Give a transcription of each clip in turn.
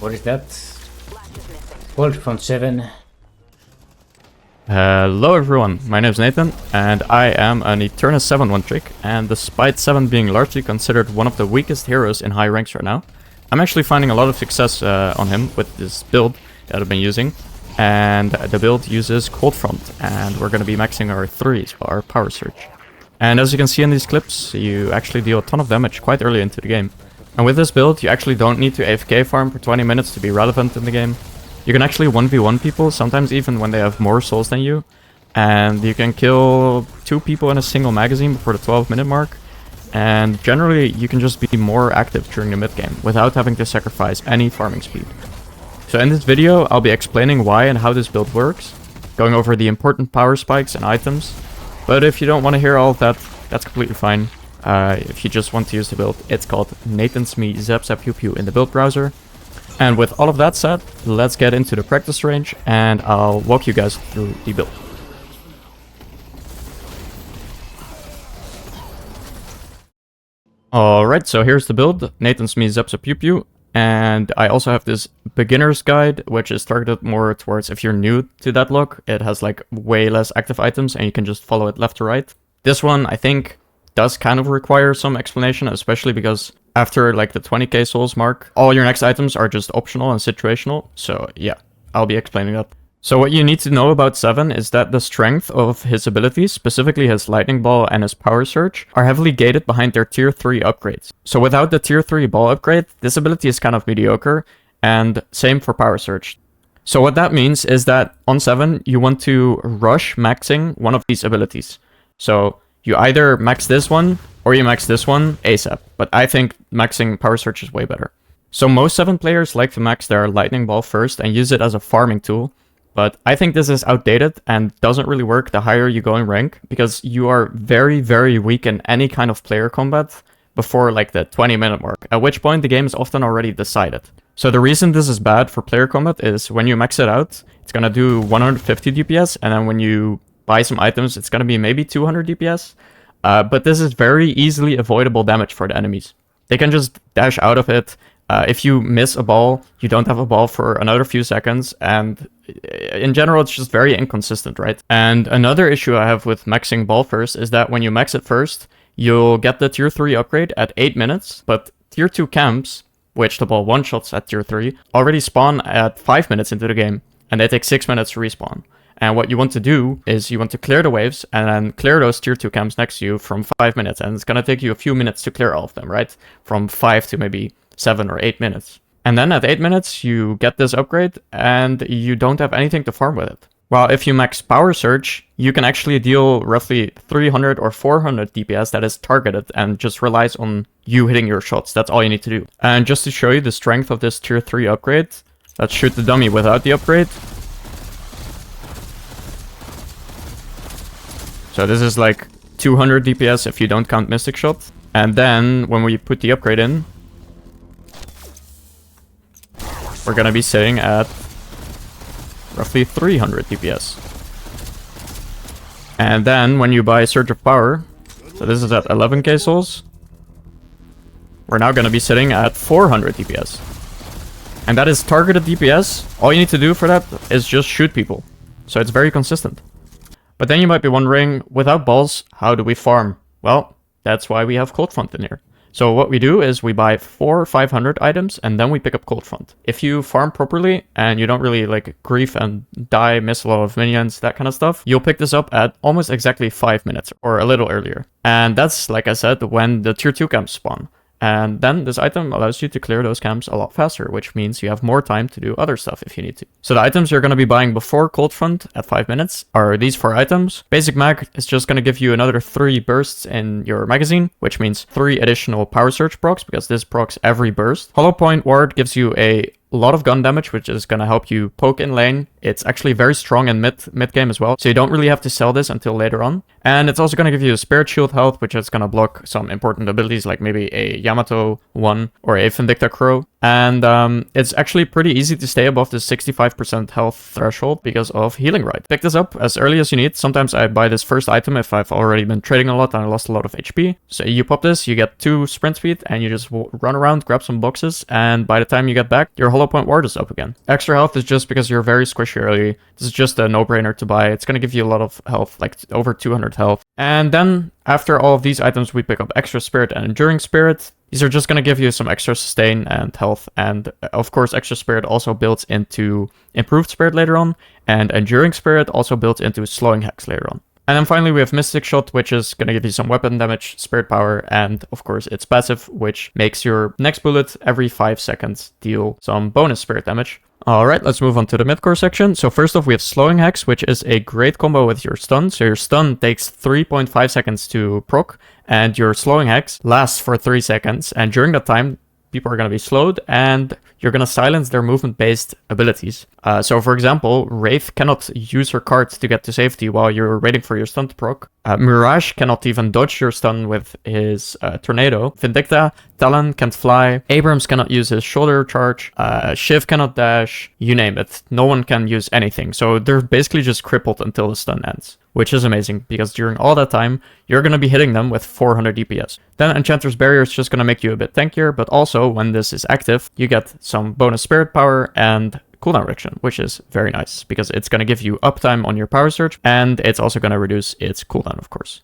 What is that? Cold front 7. Hello everyone, my name is Nathan, and I am an Eternus 7 one-trick, and despite 7 being largely considered one of the weakest heroes in high ranks right now, I'm actually finding a lot of success on him with this build that I've been using, and the build uses cold front, and we're going to be maxing our 3s, our power surge. And as you can see in these clips, you actually deal a ton of damage quite early into the game. And with this build, you actually don't need to AFK farm for 20 minutes to be relevant in the game. You can actually 1v1 people, sometimes even when they have more souls than you. And you can kill 2 people in a single magazine before the 12-minute mark. And generally, you can just be more active during the mid-game without having to sacrifice any farming speed. So in this video, I'll be explaining why and how this build works, going over the important power spikes and items. But if you don't want to hear all of that, that's completely fine. If you just want to use the build, it's called Natan's me ZapzapPewpew in the build browser. And with all of that said, let's get into the practice range and I'll walk you guys through the build. Alright, so here's the build, Natan's me ZapzapPewpew. And I also have this beginner's guide, which is targeted more towards if you're new to that look. It has like way less active items and you can just follow it left to right. This one, I think, does kind of require some explanation, especially because after like the 20k souls mark, all your next items are just optional and situational. So yeah, I'll be explaining that. So what you need to know about 7 is that the strength of his abilities, specifically his lightning ball and his power surge, are heavily gated behind their tier 3 upgrades. So without the tier 3 ball upgrade, this ability is kind of mediocre, and same for power surge. So what that means is that on 7, you want to rush maxing one of these abilities. So you either max this one or you max this one ASAP, but I think maxing power surge is way better. So most 7 players like to max their lightning ball first and use it as a farming tool, but I think this is outdated and doesn't really work the higher you go in rank, because you are very, very weak in any kind of player combat before like the 20-minute mark, at which point the game is often already decided. So the reason this is bad for player combat is when you max it out, it's gonna do 150 DPS, and then when you buy some items, it's gonna be maybe 200 DPS. But this is very easily avoidable damage for the enemies. They can just dash out of it. If you miss a ball, you don't have a ball for another few seconds, and in general, it's just very inconsistent, right? And another issue I have with maxing ball first is that when you max it first, you'll get the tier 3 upgrade at 8 minutes, but tier 2 camps, which the ball one-shots at tier 3, already spawn at 5 minutes into the game, and they take 6 minutes to respawn. And what you want to do is you want to clear the waves and then clear those tier 2 camps next to you from 5 minutes. And it's going to take you a few minutes to clear all of them, right? From 5 to maybe 7 or 8 minutes. And then at 8 minutes, you get this upgrade and you don't have anything to farm with it. While if you max power surge, you can actually deal roughly 300 or 400 DPS that is targeted and just relies on you hitting your shots. That's all you need to do. And just to show you the strength of this tier 3 upgrade, let's shoot the dummy without the upgrade. So this is like 200 DPS if you don't count Mystic Shot. And then when we put the upgrade in, we're gonna be sitting at roughly 300 DPS. And then when you buy Surge of Power, so this is at 11k souls, we're now gonna be sitting at 400 DPS. And that is targeted DPS. All you need to do for that is just shoot people. So it's very consistent. But then you might be wondering, without balls, how do we farm? Well, that's why we have Cold Front in here. So what we do is we buy 400 or 500 items and then we pick up Cold Front. If you farm properly and you don't really like grief and die, miss a lot of minions, that kind of stuff, you'll pick this up at almost exactly 5 minutes or a little earlier. And that's, like I said, when the tier 2 camps spawn. And then this item allows you to clear those camps a lot faster, which means you have more time to do other stuff if you need to. So the items you're going to be buying before Cold Front at 5 minutes are these 4 items. Basic mag is just going to give you another 3 bursts in your magazine, which means 3 additional power surge procs, because this procs every burst. Hollow Point Ward gives you a lot of gun damage, which is going to help you poke in lane. It's actually very strong in mid game as well, so you don't really have to sell this until later on. And it's also going to give you a Spirit Shield health, which is going to block some important abilities like maybe a Yamato 1 or a Vindicta Crow. And it's actually pretty easy to stay above the 65% health threshold because of healing right. Pick this up as early as you need. Sometimes I buy this first item if I've already been trading a lot and I lost a lot of HP. So you pop this, you get 2 sprint speed, and you just run around, grab some boxes, and by the time you get back, your hollow point ward is up again. Extra health is just because you're very squishy early. This is just a no-brainer to buy. It's going to give you a lot of health, like over 200 health. And then after all of these items, we pick up extra spirit and enduring spirit. These are just going to give you some extra sustain and health, and of course extra spirit also builds into improved spirit later on, and enduring spirit also builds into slowing hex later on. And then finally we have Mystic Shot, which is going to give you some weapon damage, spirit power, and of course it's passive, which makes your next bullet every 5 seconds deal some bonus spirit damage. Alright, let's move on to the mid-core section. So first off, we have Slowing Hex, which is a great combo with your stun. So your stun takes 3.5 seconds to proc, and your Slowing Hex lasts for 3 seconds. And during that time, people are going to be slowed, and you're going to silence their movement-based abilities. So for example, Wraith cannot use her card to get to safety while you're waiting for your stun to proc. Mirage cannot even dodge your stun with his Tornado. Vindicta, Talon can't fly. Abrams cannot use his shoulder charge. Shiv cannot dash. You name it. No one can use anything. So they're basically just crippled until the stun ends, which is amazing because during all that time, you're going to be hitting them with 400 DPS. Then Enchanter's Barrier is just going to make you a bit tankier, but also when this is active, you get some bonus spirit power and cooldown reduction, which is very nice because it's going to give you uptime on your power surge, and it's also going to reduce its cooldown, of course.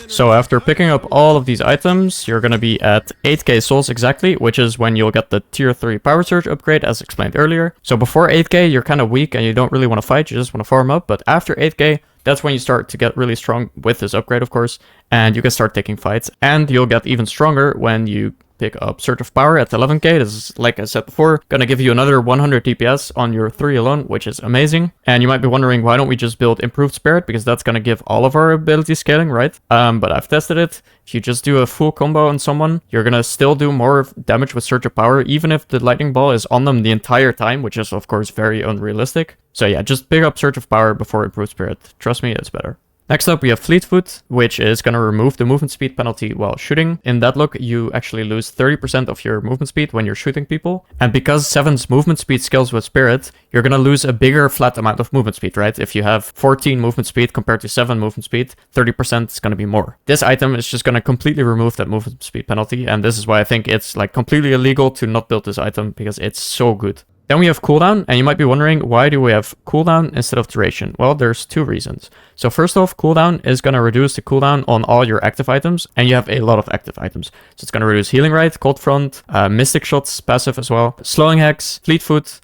So after picking up all of these items, you're going to be at 8k souls exactly, which is when you'll get the tier 3 power surge upgrade as explained earlier. So before 8k, you're kind of weak and you don't really want to fight, you just want to farm up, but after 8k, that's when you start to get really strong with this upgrade, of course, and you can start taking fights, and you'll get even stronger when you pick up Surge of Power at 11k. This is, like I said before, gonna give you another 100 DPS on your 3 alone, which is amazing. And you might be wondering, why don't we just build Improved Spirit? Because that's gonna give all of our ability scaling, right? But I've tested it. If you just do a full combo on someone, you're gonna still do more damage with Surge of Power, even if the Lightning Ball is on them the entire time, which is of course very unrealistic. So yeah, just pick up Surge of Power before Improved Spirit. Trust me, it's better. Next up, we have Fleetfoot, which is going to remove the movement speed penalty while shooting. In that look, you actually lose 30% of your movement speed when you're shooting people. And because 7's movement speed scales with Spirit, you're going to lose a bigger flat amount of movement speed, right? If you have 14 movement speed compared to 7 movement speed, 30% is going to be more. This item is just going to completely remove that movement speed penalty, and this is why I think it's like completely illegal to not build this item, because it's so good. Then we have cooldown, and you might be wondering, why do we have cooldown instead of duration? Well, there's 2 reasons. So first off, cooldown is going to reduce the cooldown on all your active items, and you have a lot of active items. So it's going to reduce Healing Rite, Cold Front, Mystic Shots, passive as well, Slowing Hex, Fleetfoot,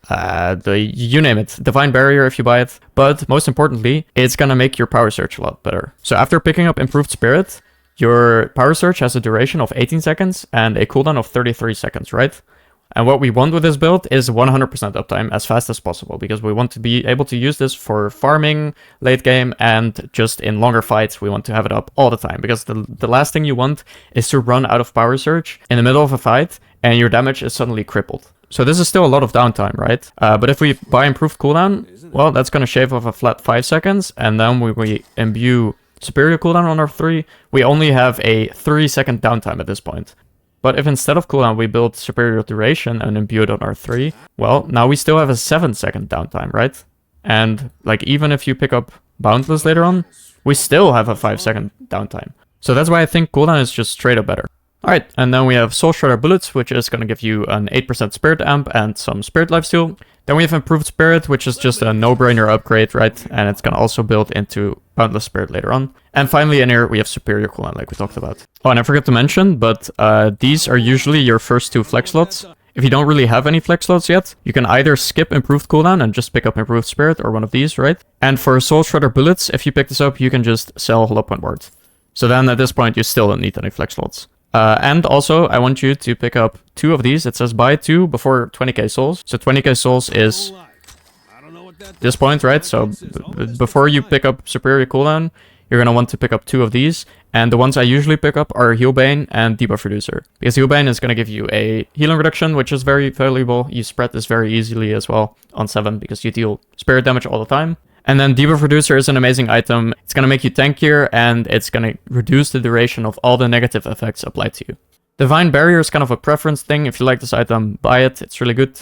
you name it, Divine Barrier if you buy it. But most importantly, it's going to make your power surge a lot better. So after picking up Improved Spirit, your power surge has a duration of 18 seconds and a cooldown of 33 seconds, right? And what we want with this build is 100% uptime as fast as possible, because we want to be able to use this for farming late game, and just in longer fights we want to have it up all the time, because the last thing you want is to run out of power surge in the middle of a fight and your damage is suddenly crippled. So this is still a lot of downtime, right? But if we buy improved cooldown, well, that's going to shave off a flat 5 seconds, and then when we imbue superior cooldown on our 3, we only have a 3-second downtime at this point. But if instead of cooldown we build superior duration and imbue it on our 3, well, now we still have a 7-second downtime, right? And like, even if you pick up Boundless later on, we still have a 5-second downtime. So that's why I think cooldown is just straight up better. Alright, and then we have Soul Shredder Bullets, which is going to give you an 8% Spirit Amp and some Spirit Lifesteal. Then we have Improved Spirit, which is just a no-brainer upgrade, right? And it's going to also build into Boundless Spirit later on. And finally in here, we have Superior Cooldown, like we talked about. Oh, and I forgot to mention, but these are usually your first 2 flex slots. If you don't really have any flex slots yet, you can either skip Improved Cooldown and just pick up Improved Spirit, or one of these, right? And for Soul Shredder Bullets, if you pick this up, you can just sell Hollow Point Ward. So then at this point, you still don't need any flex slots. And also, I want you to pick up 2 of these. It says buy 2 before 20k souls. So 20k souls is this point, right? So before you pick up Superior Cooldown, you're going to want to pick up 2 of these. And the ones I usually pick up are Healbane and Debuff Reducer. Because Healbane is going to give you a healing reduction, which is very valuable. You spread this very easily as well on 7, because you deal spirit damage all the time. And then Debuff Reducer is an amazing item. It's going to make you tankier, and it's going to reduce the duration of all the negative effects applied to you. Divine Barrier is kind of a preference thing. If you like this item, buy it. It's really good.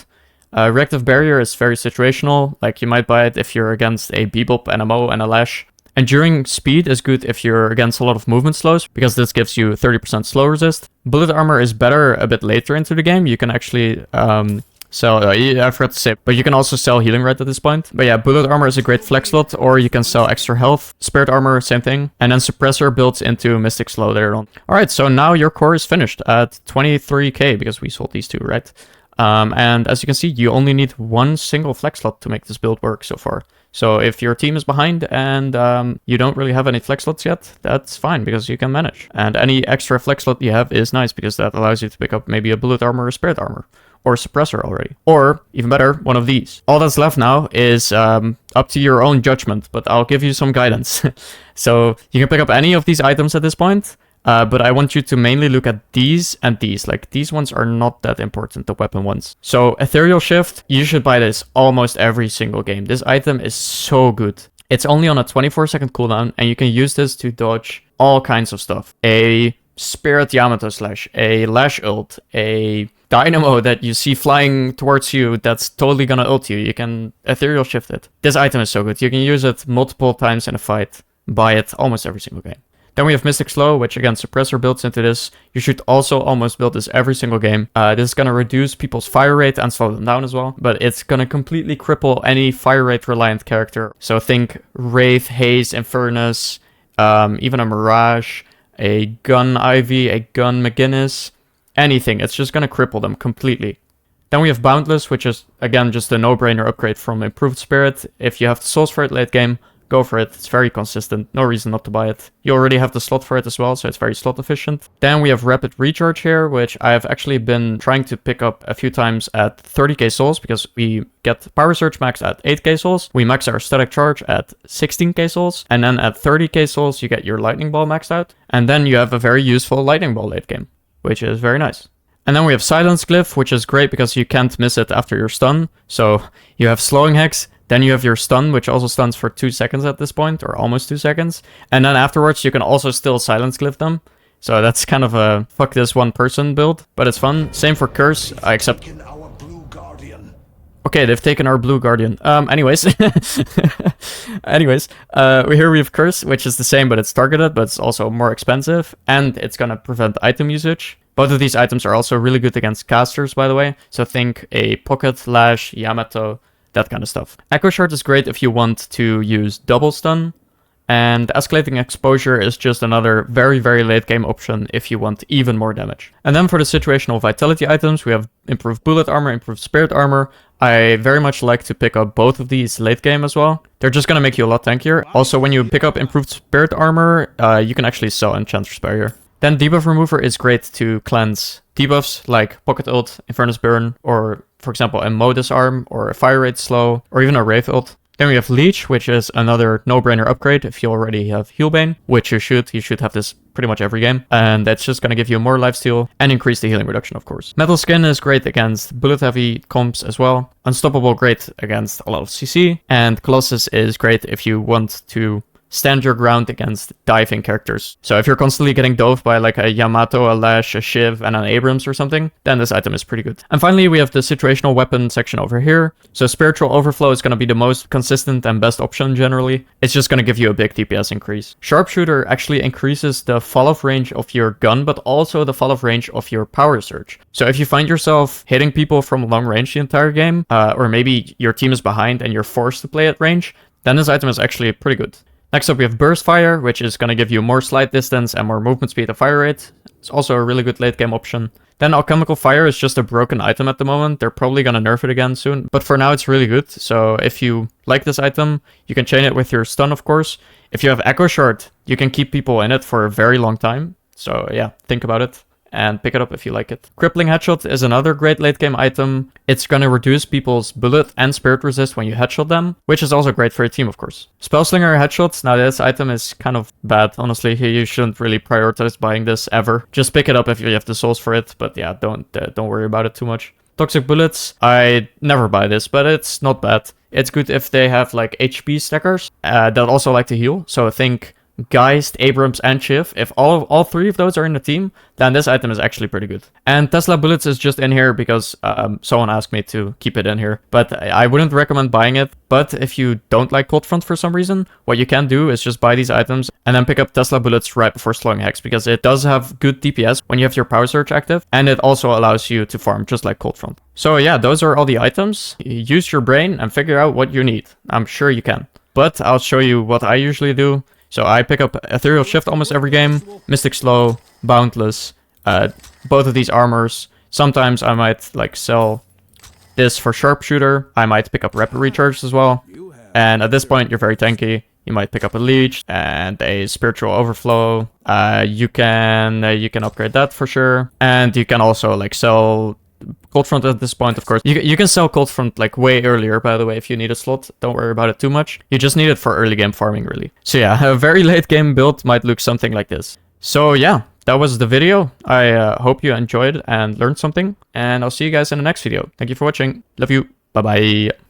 Reactive Barrier is very situational. Like, you might buy it if you're against a Bebop, an MO, and a Lash. Enduring Speed is good if you're against a lot of movement slows, because this gives you 30% slow resist. Bullet Armor is better a bit later into the game. You can actually sell, I forgot to say, but you can also sell Healing Red at this point. But yeah, Bullet Armor is a great flex slot, or you can sell extra health. Spirit Armor, same thing. And then Suppressor builds into Mystic Slow later on. Alright, so now your core is finished at 23k, because we sold these two, right? And as you can see, you only need one single flex slot to make this build work so far. So if your team is behind and you don't really have any flex slots yet, that's fine because you can manage. And any extra flex slot you have is nice because that allows you to pick up maybe a bullet armor or spirit armor or suppressor already. Or, even better, one of these. All that's left now is up to your own judgment, but I'll give you some guidance. So you can pick up any of these items at this point. But I want you to mainly look at these and these. Like, these ones are not that important, the weapon ones. So, Ethereal Shift, you should buy this almost every single game. This item is so good. It's only on a 24-second cooldown, and you can use this to dodge all kinds of stuff. A Spirit Yamato Slash, a Lash ult, a Dynamo that you see flying towards you that's totally gonna ult you. You can Ethereal Shift it. This item is so good. You can use it multiple times in a fight. Buy it almost every single game. Then we have Mystic Slow, which again, Suppressor builds into this. You should also almost build this every single game. This is going to reduce people's fire rate and slow them down as well. But it's going to completely cripple any fire rate reliant character. So think Wraith, Haze, Infernus, even a Mirage, a Gun Ivy, a Gun McGinnis, anything. It's just going to cripple them completely. Then we have Boundless, which is, again, just a no-brainer upgrade from Improved Spirit. If you have the souls for it late game, go for it. It's very consistent. No reason not to buy it. You already have the slot for it as well, so it's very slot efficient. Then we have Rapid Recharge here, which I've actually been trying to pick up a few times at 30k souls because we get Power Surge maxed at 8k souls. We max our Static Charge at 16k souls. And then at 30k souls, you get your Lightning Ball maxed out. And then you have a very useful Lightning Ball late game, which is very nice. And then we have Silence Glyph, which is great because you can't miss it after your stun. So you have Slowing Hex. Then you have your stun, which also stuns for 2 seconds at this point, or almost 2 seconds. And then afterwards, you can also still Silence Glyph them. So that's kind of a fuck this one person build, but it's fun. Same for Curse, except... Okay, they've taken our Blue Guardian. Anyways. Here we have Curse, which is the same, but it's targeted, but it's also more expensive. And it's gonna prevent item usage. Both of these items are also really good against casters, by the way. So think a Pocket, Lash, Yamato, that kind of stuff. Echo Shard is great if you want to use double stun, and Escalating Exposure is just another very, very late game option if you want even more damage. And then for the situational vitality items, we have Improved Bullet Armor, Improved Spirit Armor. I very much like to pick up both of these late game as well. They're just gonna make you a lot tankier. Also, when you pick up Improved Spirit Armor, you can actually sell Enchantress Barrier. Then Debuff Remover is great to cleanse debuffs like Pocket Ult, Infernus Burn, or for example a Mo Disarm, or a Fire Rate Slow, or even a Wraith Ult. Then we have Leech, which is another no-brainer upgrade if you already have Healbane, which you should. You should have this pretty much every game. And that's just going to give you more lifesteal and increase the healing reduction, of course. Metal Skin is great against bullet-heavy comps as well. Unstoppable, great against a lot of CC. And Colossus is great if you want to stand your ground against diving characters. So if you're constantly getting dove by like a Yamato, a Lash, a Shiv, and an Abrams or something, then this item is pretty good. And finally, we have the situational weapon section over here. So Spiritual Overflow is going to be the most consistent and best option generally. It's just going to give you a big DPS increase. Sharpshooter actually increases the fall-off range of your gun, but also the fall-off range of your Power Surge. So if you find yourself hitting people from long range the entire game, or maybe your team is behind and you're forced to play at range, then this item is actually pretty good. Next up, we have Burst Fire, which is going to give you more slide distance and more movement speed and fire rate. It's also a really good late game option. Then Alchemical Fire is just a broken item at the moment. They're probably going to nerf it again soon, but for now it's really good. So if you like this item, you can chain it with your stun, of course. If you have Echo Shard, you can keep people in it for a very long time. So yeah, think about it and pick it up if you like it. Crippling Headshot is another great late game item. It's going to reduce people's bullet and spirit resist when you headshot them, which is also great for your team, of course. Spellslinger Headshots, now this item is kind of bad, honestly. You shouldn't really prioritize buying this ever. Just pick it up if you have the souls for it, but yeah, don't worry about it too much. Toxic Bullets, I never buy this, but it's not bad. It's good if they have like HP stackers that also like to heal. So think Geist, Abrams, and Shiv, if all three of those are in the team, then this item is actually pretty good. And Tesla Bullets is just in here because someone asked me to keep it in here. But I wouldn't recommend buying it. But if you don't like Cold Front for some reason, what you can do is just buy these items and then pick up Tesla Bullets right before slowing Hex, because it does have good DPS when you have your Power Surge active, and it also allows you to farm just like Cold Front. So yeah, those are all the items. Use your brain and figure out what you need. I'm sure you can. But I'll show you what I usually do. So I pick up Ethereal Shift almost every game, Mystic Slow, Boundless, both of these armors. Sometimes I might like sell this for Sharpshooter. I might pick up Rapid Recharge as well. And at this point, you're very tanky. You might pick up a Leech and a Spiritual Overflow. You can upgrade that for sure. And you can also like sell Cold Front at this point, of course. You can sell Cold Front like way earlier, by the way, if you need a slot. Don't worry about it too much. You just need it for early game farming, really. So yeah, a very late game build might look something like this. So yeah, that was the video. I hope you enjoyed and learned something. And I'll see you guys in the next video. Thank you for watching. Love you. Bye-bye.